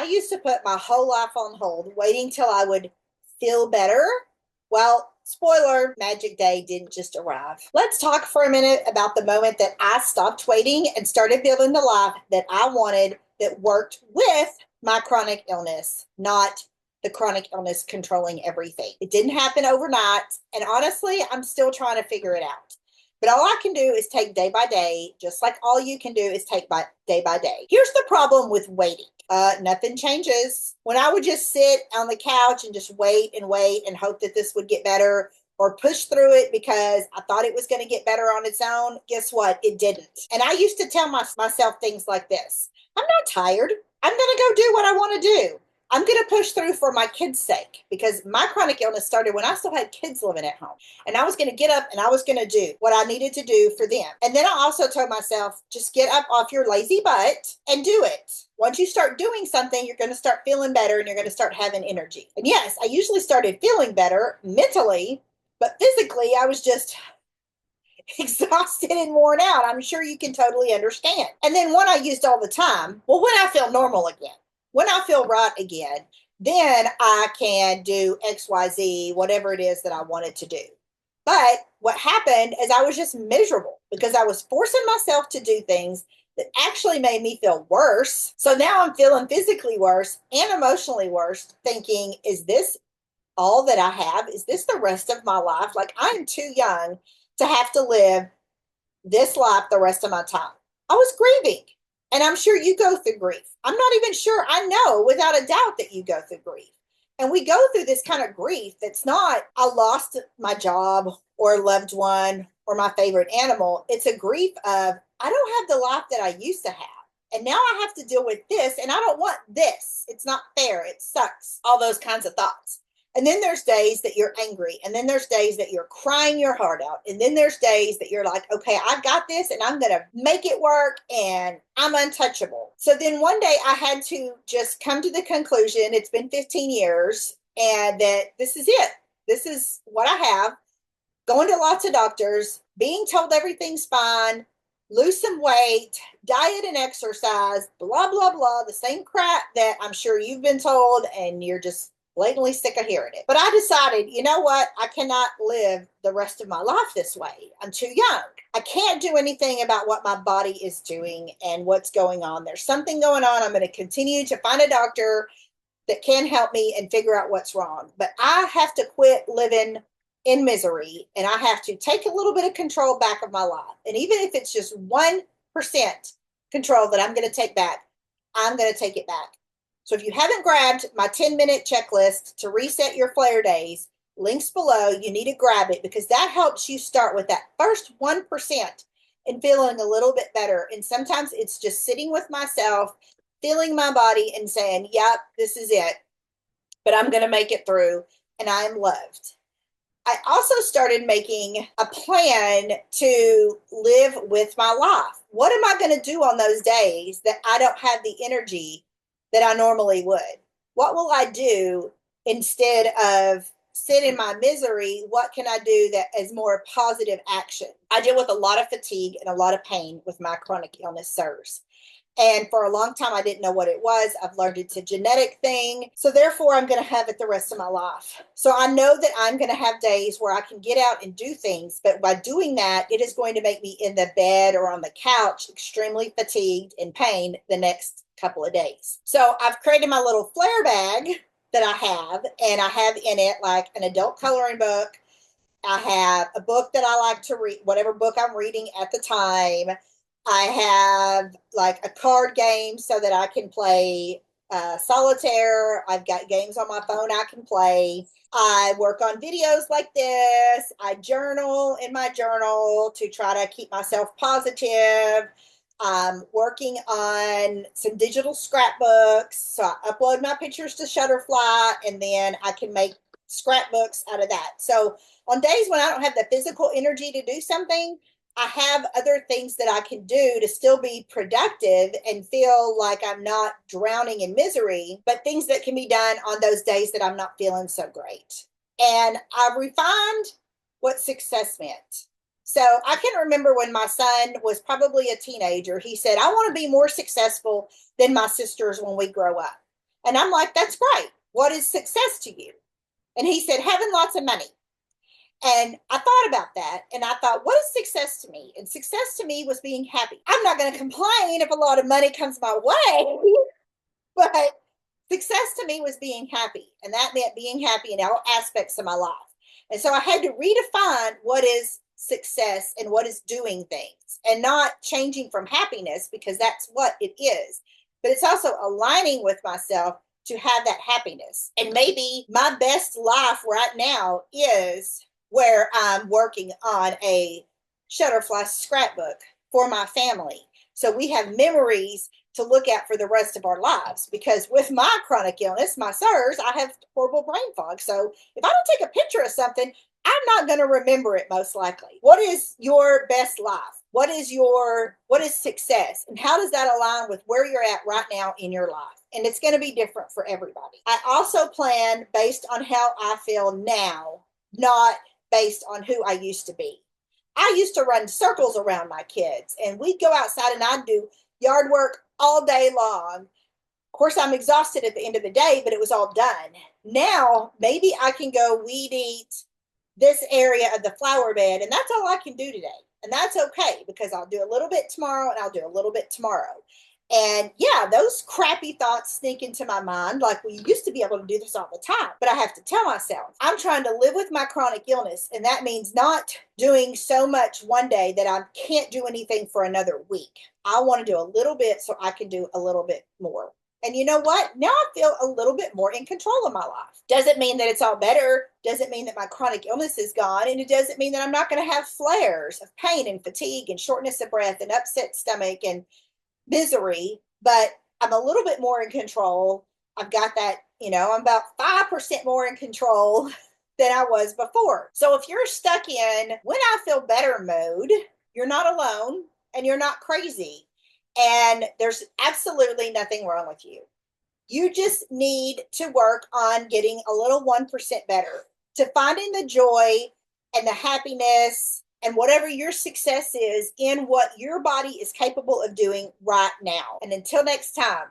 used to put my whole life on hold, waiting till I would feel better. Well, spoiler, magic day didn't just arrive. Let's talk for a minute about the moment that I stopped waiting and started building the life that I wanted that worked with my chronic illness, not the chronic illness controlling everything. It didn't happen overnight. And honestly, I'm still trying to figure it out. But all I can do is take day by day, just like all you can do is take day by day. Here's the problem with waiting. Nothing changes. When I would just sit on the couch and just wait and hope that this would get better or push through it because I thought it was going to get better on its own, guess what? It didn't. And I used to tell myself things like this. I'm not tired. I'm going to go do what I want to do. I'm going to push through for my kids' sake because my chronic illness started when I still had kids living at home. And I was going to get up and I was going to do what I needed to do for them. And then I also told myself, just get up off your lazy butt and do it. Once you start doing something, you're going to start feeling better and you're going to start having energy. And yes, I usually started feeling better mentally, but physically I was just exhausted and worn out. I'm sure you can totally understand. And then one I used all the time. Well, when I feel normal again. When I feel right again, then I can do XYZ, whatever it is that I wanted to do. But what happened is I was just miserable because I was forcing myself to do things that actually made me feel worse. So now I'm feeling physically worse and emotionally worse, thinking, is this all that I have? Is this the rest of my life? Like, I'm too young to have to live this life the rest of my time. I was grieving. And I'm sure you go through grief. I'm not even sure. I know without a doubt that you go through grief. And we go through this kind of grief that's not, I lost my job or a loved one or my favorite animal. It's a grief of, I don't have the life that I used to have. And now I have to deal with this. And I don't want this. It's not fair. It sucks. All those kinds of thoughts. And then there's days that you're angry. And then there's days that you're crying your heart out. And then there's days that you're like, okay, I got this and I'm going to make it work and I'm untouchable. So then one day I had to just come to the conclusion, it's been 15 years and that this is it. This is what I have. Going to lots of doctors, being told everything's fine, lose some weight, diet and exercise, blah, blah, blah. The same crap that I'm sure you've been told and you're just blatantly sick of hearing it. But I decided, you know what? I cannot live the rest of my life this way. I'm too young. I can't do anything about what my body is doing and what's going on. There's something going on. I'm going to continue to find a doctor that can help me and figure out what's wrong. But I have to quit living in misery and I have to take a little bit of control back of my life. And even if it's just 1% control that I'm going to take back, I'm going to take it back. So if you haven't grabbed my 10-minute checklist to reset your flare days, links below, you need to grab it because that helps you start with that first 1% and feeling a little bit better. And sometimes it's just sitting with myself, feeling my body and saying, yep, this is it, but I'm going to make it through and I am loved. I also started making a plan to live with my life. What am I going to do on those days that I don't have the energy that I normally would? What will I do instead of sit in my misery? What can I do that is more positive action? I deal with a lot of fatigue and a lot of pain with my chronic illness, SIRS. And for a long time, I didn't know what it was. I've learned it's a genetic thing. So therefore, I'm going to have it the rest of my life. So I know that I'm going to have days where I can get out and do things. But by doing that, it is going to make me in the bed or on the couch extremely fatigued and pain the next couple of days. So I've created my little flare bag that I have. And I have in it like an adult coloring book. I have a book that I like to read, whatever book I'm reading at the time. I have like a card game so that I can play solitaire. I've got games on my phone I can play. I work on videos like this. I journal in my journal to try to keep myself positive. I'm working on some digital scrapbooks. So I upload my pictures to Shutterfly and then I can make scrapbooks out of that. So on days when I don't have the physical energy to do something, I have other things that I can do to still be productive and feel like I'm not drowning in misery, but things that can be done on those days that I'm not feeling so great. And I refined what success meant. So I can remember when my son was probably a teenager, he said, I want to be more successful than my sisters when we grow up. And I'm like, that's great. What is success to you? And he said, having lots of money. And I thought about that and I thought, what is success to me? And success to me was being happy. I'm not going to complain if a lot of money comes my way, but success to me was being happy. And that meant being happy in all aspects of my life. And so I had to redefine what is success and what is doing things and not changing from happiness because that's what it is. But it's also aligning with myself to have that happiness. And maybe my best life right now is where I'm working on a Shutterfly scrapbook for my family. So we have memories to look at for the rest of our lives. Because with my chronic illness, my SIRS, I have horrible brain fog. So if I don't take a picture of something, I'm not going to remember it most likely. What is your best life? What is success? And how does that align with where you're at right now in your life? And it's going to be different for everybody. I also plan based on how I feel now, not based on who I used to be. I used to run circles around my kids and we'd go outside and I'd do yard work all day long. Of course, I'm exhausted at the end of the day, but it was all done. Now, maybe I can go weed eat this area of the flower bed, and that's all I can do today. And that's okay because I'll do a little bit tomorrow and I'll do a little bit tomorrow. And yeah, those crappy thoughts sneak into my mind. Like we used to be able to do this all the time, but I have to tell myself I'm trying to live with my chronic illness. And that means not doing so much one day that I can't do anything for another week. I want to do a little bit so I can do a little bit more. And you know what? Now I feel a little bit more in control of my life. Doesn't mean that it's all better. Doesn't mean that my chronic illness is gone. And it doesn't mean that I'm not going to have flares of pain and fatigue and shortness of breath and upset stomach and misery, but I'm a little bit more in control. I've got that, I'm about 5% more in control than I was before. So if you're stuck in when I feel better mode, you're not alone and you're not crazy. And there's absolutely nothing wrong with you. You just need to work on getting a little 1% better, to finding the joy and the happiness and whatever your success is in what your body is capable of doing right now. And until next time,